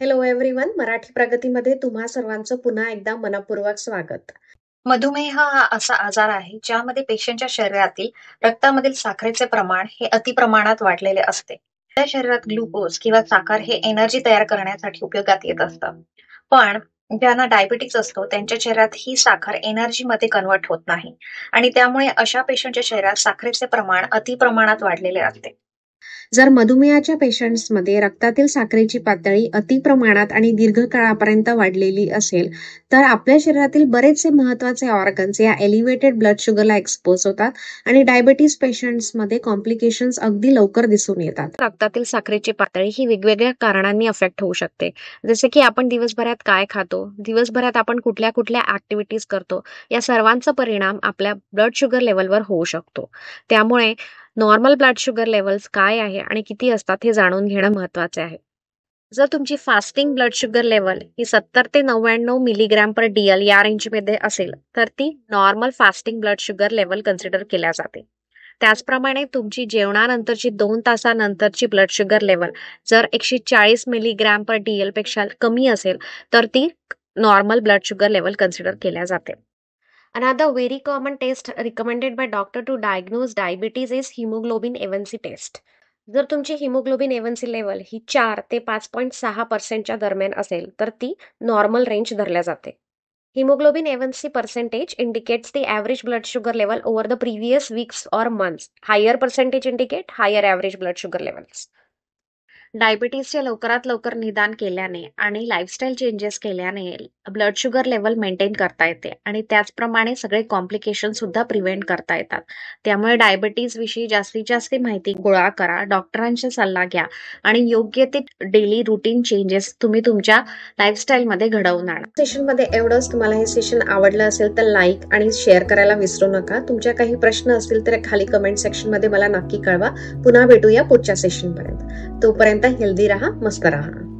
Hello everyone, Marathi प्रगतीमध्ये तुम्हा सर्वांचं पुन्हा एकदा मनपूर्वक स्वागत. मधुमेह हा असा आजार आहे ज्यामध्ये पेशंटच्या शरीरातील रक्तामधील साखरेचे प्रमाण हे अतिप्रमाणात वाढलेले असते. त्या शरीरात ग्लुकोज किंवा साखर हे एनर्जी तयार करण्यासाठी उपयोगात येत असतं. पण ज्यांना डायबिटीज असतो त्यांच्या शरीरात ही साखर एनर्जी मध्ये कन्वर्ट होत नाही आणि त्यामुळे अशा पेशंटच्या शरीरात साखरेचे प्रमाण अतिप्रमाणात वाढलेले असते. जर मधुमेहाच्या पेशंट्समध्ये रक्तातील साखरेची पातळी अति प्रमाणात आणि दीर्घकाळापर्यंत वाढलेली असेल, तर आपल्या शरीरातील बरेचसे महत्वाचे ऑर्गन्स या एलिव्हेटेड ब्लड शुगरला एक्सपोज होतात आणि डायबिटीज पेशंट्समध्ये कॉम्प्लिकेशन्स अगदी लवकर दिसून येतात. रक्तातील साखरेची पातळी ही वेगवेगळ्या कारणांनी अफेक्ट होऊ शकते. जसे की आपण दिवसभरात काय खातो, दिवसभरात आपण कुठल्या कुठल्या ऍक्टिव्हिटीज करतो, या सर्वांचा परिणाम आपल्या ब्लड शुगर लेवलवर होऊ शकतो. त्यामुळे नॉर्मल ब्लड शुगर लेवल्स काय आहे आणि किती असतात हे जाणून घेणं महत्वाचे आहे. जर तुमची फास्टिंग ब्लड शुगर लेवल ही 70 ते 99 मिलीग्रॅम पर DL या रेंजमध्ये असेल, तर ती normal fasting blood sugar level consider केल्या जाते. त्याचप्रमाणे तुमची जेवणानंतरची 2 तासानंतरची ब्लड शुगर लेवल जर 140 मिलीग्रॅम पर DL पेक्षा कमी असेल, तर ती normal blood sugar level consider केल्या जाते. Another very common test recommended by doctor to diagnose diabetes is hemoglobin A1C test. जर तुमची हिमोग्लोबिन A1C लेवल ही 4 ते 5.6% दरम्यान असेल, तर ती नॉर्मल रेंज धरल्या जाते. Hemoglobin A1C percentage indicates the average blood sugar level over the previous weeks or months. Higher percentage indicate higher average blood sugar levels. डायबिटीसचे लवकरात लवकर निदान केल्याने आणि लाईफस्टाईल चेंजेस केल्याने ब्लड शुगर लेवल मेंटेन करता येते आणि त्याचप्रमाणे सगळे कॉम्प्लिकेशन सुद्धा प्रिव्हेंट करता येतात. त्यामुळे डायबिटीज विषयी जास्तीत जास्त माहिती गोळा करा, डॉक्टरांचा सल्ला घ्या आणि योग्य ते डेली रुटीन चेंजेस तुम्ही तुमच्या लाईफस्टाईलमध्ये घडवून आणा. सेशनमध्ये एवढंच. तुम्हाला हे सेशन आवडलं असेल तर लाईक आणि शेअर करायला विसरू नका. तुमच्या काही प्रश्न असतील तर खाली कमेंट सेक्शनमध्ये मला नक्की कळवा. पुन्हा भेटूया पुढच्या सेशनपर्यंत. तोपर्यंत हेल्दी राहा, मस्त राहा.